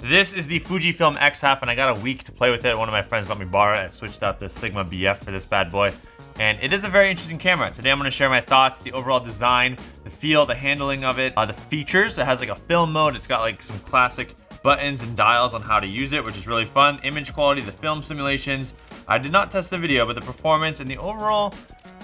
This is the FUJIFILM X half, and I got a week to play with it. One of my friends let me borrow it. I switched out the Sigma BF for this bad boy, and it is a very interesting camera. Today I'm going to share my thoughts, the overall design, the feel, the handling of it, the features. It has like a film mode. It's got like some classic buttons and dials on how to use it, which is really fun. Image quality, the film simulations. I did not test the video, but the performance and the overall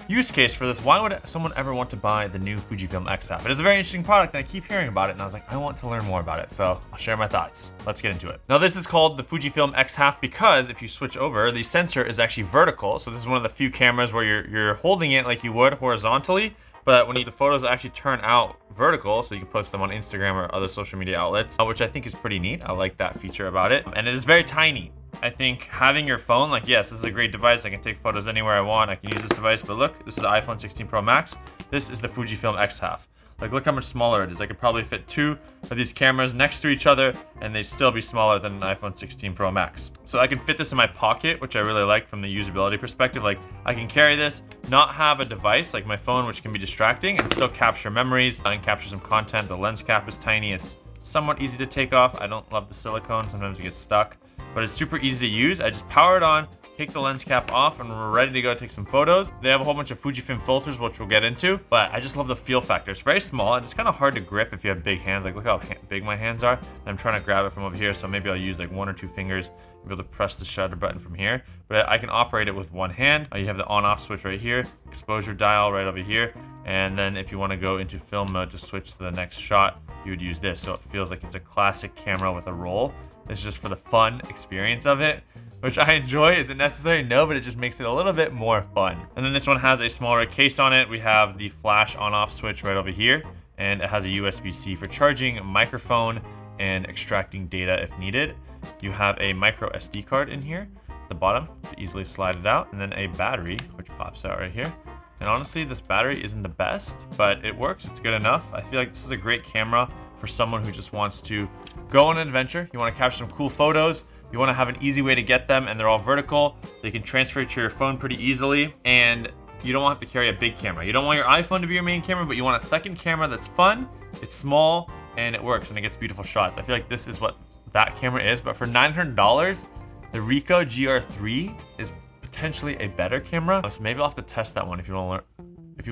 use case for this. Why would someone ever want to buy the new FUJIFILM X half? It is a very interesting product, and I keep hearing about it, and I was like, I want to learn more about it, so I'll share my thoughts. Let's get into it. Now, this is called the FUJIFILM X half because if you switch over, the sensor is actually vertical. So this is one of the few cameras where you're holding it like you would horizontally, but when the photos actually turn out vertical, so you can post them on Instagram or other social media outlets, which I think is pretty neat. I like that feature about it, and it is very tiny. I think having your phone, like, yes, this is a great device. I can take photos anywhere I want. I can use this device, but look, this is the iPhone 16 Pro Max. This is the FUJIFILM X half. Like, look how much smaller it is. I could probably fit two of these cameras next to each other, and they'd still be smaller than an iPhone 16 Pro Max. So I can fit this in my pocket, which I really like from the usability perspective. Like, I can carry this, not have a device like my phone, which can be distracting, and still capture memories and capture some content. The lens cap is tiny. It's somewhat easy to take off. I don't love the silicone. Sometimes it gets stuck, but it's super easy to use. I just power it on, take the lens cap off, and we're ready to go take some photos. They have a whole bunch of Fujifilm filters, which we'll get into, but I just love the feel factor. It's very small, and it's kind of hard to grip if you have big hands. Like, look how big my hands are. And I'm trying to grab it from over here, so maybe I'll use like 1 or 2 fingers and be able to press the shutter button from here. But I can operate it with one hand. You have the on-off switch right here, exposure dial right over here, and then if you want to go into film mode to switch to the next shot, you would use this, so it feels like it's a classic camera with a roll. It's just for the fun experience of it, which I enjoy. Is it necessary? No, but it just makes it a little bit more fun. And then this one has a smaller case on it. We have the flash on-off switch right over here, and it has a USB-C for charging, a microphone, and extracting data if needed. You have a micro SD card in here at the bottom to easily slide it out, and then a battery, which pops out right here. And honestly, this battery isn't the best, but it works. It's good enough. I feel like this is a great camera for someone who just wants to go on an adventure. You want to capture some cool photos. You want to have an easy way to get them, and they're all vertical. They can transfer to your phone pretty easily, and you don't have to carry a big camera. You don't want your iPhone to be your main camera, but you want a second camera that's fun, it's small, and it works, and it gets beautiful shots. I feel like this is what that camera is, but for $900, the Ricoh GR3 is potentially a better camera. So maybe I'll have to test that one if you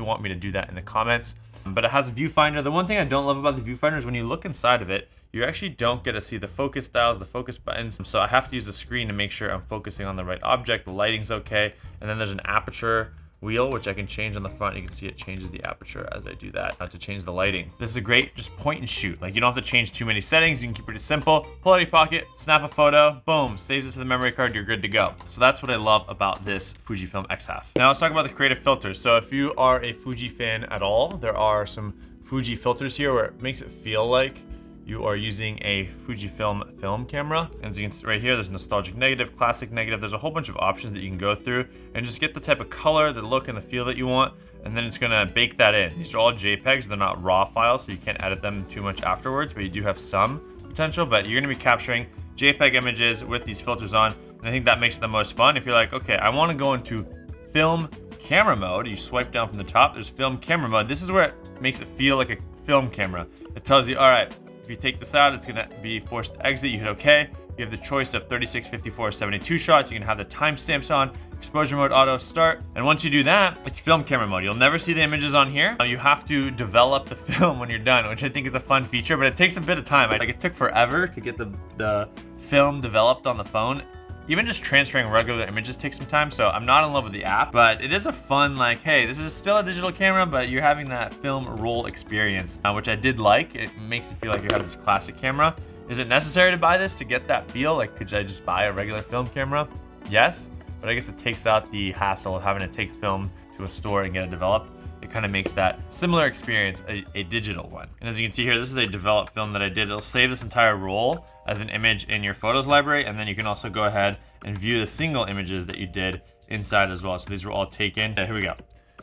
want me to do that in the comments. But it has a viewfinder. The one thing I don't love about the viewfinder is when you look inside of it, you actually don't get to see the focus dials, the focus buttons. So I have to use the screen to make sure I'm focusing on the right object, the lighting's okay. And then there's an aperture wheel, which I can change on the front. You can see it changes the aperture as I do that to change the lighting. This is a great just point and shoot. Like, you don't have to change too many settings. You can keep it simple. Pull out your pocket, snap a photo, boom, saves it to the memory card, you're good to go. So that's what I love about this FUJIFILM X half. Now let's talk about the creative filters. So if you are a Fuji fan at all, there are some Fuji filters here where it makes it feel like you are using a Fujifilm film camera. And as you can see right here, there's nostalgic negative, classic negative. There's a whole bunch of options that you can go through and just get the type of color, the look, and the feel that you want. And then it's gonna bake that in. These are all JPEGs, they're not RAW files, so you can't edit them too much afterwards, but you do have some potential. But you're gonna be capturing JPEG images with these filters on. And I think that makes it the most fun. If you're like, okay, I wanna go into film camera mode, you swipe down from the top, there's film camera mode. This is where it makes it feel like a film camera. It tells you, all right, if you take this out, it's gonna be forced to exit. You hit OK. You have the choice of 36, 54, 72 shots. You can have the timestamps on, exposure mode, auto start. And once you do that, it's film camera mode. You'll never see the images on here. You have to develop the film when you're done, which I think is a fun feature, but it takes a bit of time. Like, it took forever to get the film developed on the phone. Even just transferring regular images takes some time, so I'm not in love with the app, but it is a fun, like, hey, this is still a digital camera, but you're having that film roll experience, which I did like. It makes you feel like you have this classic camera. Is it necessary to buy this to get that feel? Like, could I just buy a regular film camera? Yes, but I guess it takes out the hassle of having to take film to a store and get it developed. It kind of makes that similar experience a digital one. And as you can see here, this is a developed film that I did. It'll save this entire roll as an image in your photos library, and then you can also go ahead and view the single images that you did inside as well. So these were all taken. Here we go.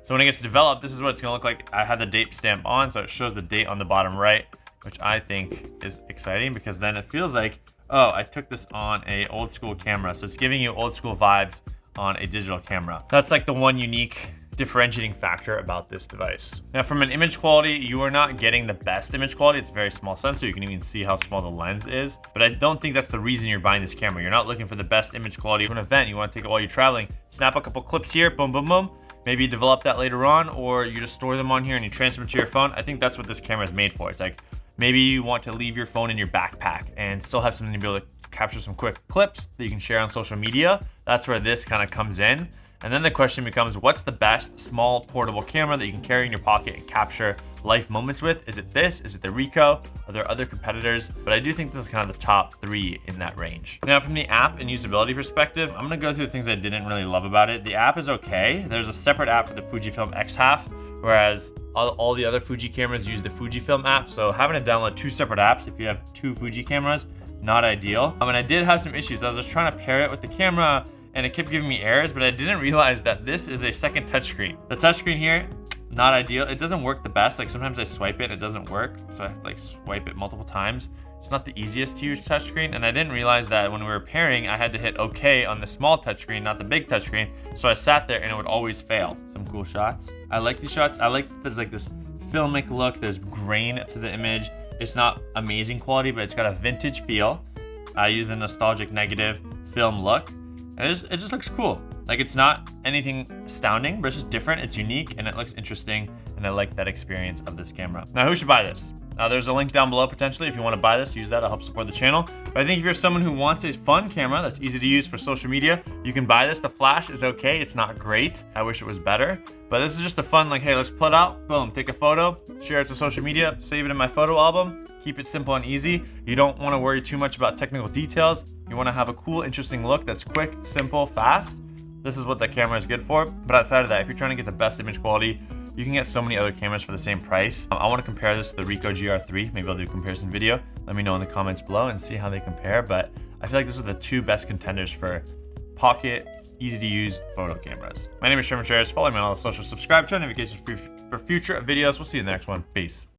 So when it gets developed, this is what it's gonna look like. I had the date stamp on, so it shows the date on the bottom right, which I think is exciting because then it feels like, oh, I took this on a old school camera. So it's giving you old school vibes on a digital camera. That's like the one unique differentiating factor about this device. Now, from an image quality, you are not getting the best image quality. It's a very small sensor. You can even see how small the lens is, but I don't think that's the reason you're buying this camera. You're not looking for the best image quality for an event. You want to take it while you're traveling, snap a couple clips here, boom, boom, boom. Maybe you develop that later on, or you just store them on here and you transfer them to your phone. I think that's what this camera is made for. It's like, maybe you want to leave your phone in your backpack and still have something to be able to capture some quick clips that you can share on social media. That's where this kind of comes in. And then the question becomes, what's the best small portable camera that you can carry in your pocket and capture life moments with? Is it this? Is it the Ricoh? Are there other competitors? But I do think this is kind of the top 3 in that range. Now, from the app and usability perspective, I'm gonna go through the things I didn't really love about it. The app is okay. There's a separate app for the Fujifilm X half, whereas all the other Fuji cameras use the Fujifilm app. So having to download 2 separate apps if you have 2 Fuji cameras, not ideal. And I did have some issues. I was just trying to pair it with the camera and it kept giving me errors, but I didn't realize that this is a second touchscreen. The touchscreen here, not ideal. It doesn't work the best. Like sometimes I swipe it, it doesn't work. So I have to like swipe it multiple times. It's not the easiest to use touchscreen. And I didn't realize that when we were pairing, I had to hit OK on the small touchscreen, not the big touchscreen. So I sat there and it would always fail. Some cool shots. I like these shots. I like that there's like this filmic look. There's grain to the image. It's not amazing quality, but it's got a vintage feel. I use the nostalgic negative film look. And it just looks cool. Like it's not anything astounding, but it's just different, it's unique, and it looks interesting, and I like that experience of this camera. Now, who should buy this? There's a link down below potentially if you want to buy this, use that, it'll help support the channel. But I think if you're someone who wants a fun camera that's easy to use for social media, you can buy this. The flash is okay, it's not great. I wish it was better, but this is just a fun, like, hey, let's pull it out, boom, take a photo, share it to social media, save it in my photo album, keep it simple and easy. You don't want to worry too much about technical details. You want to have a cool, interesting look that's quick, simple, fast. This is what the camera is good for. But outside of that, if you're trying to get the best image quality, you can get so many other cameras for the same price. I want to compare this to the Ricoh GR3. Maybe I'll do a comparison video. Let me know in the comments below and see how they compare. But I feel like those are the 2 best contenders for pocket, easy to use photo cameras. My name is Shervin. Follow me on all the socials. Subscribe to notifications for future videos. We'll see you in the next one. Peace.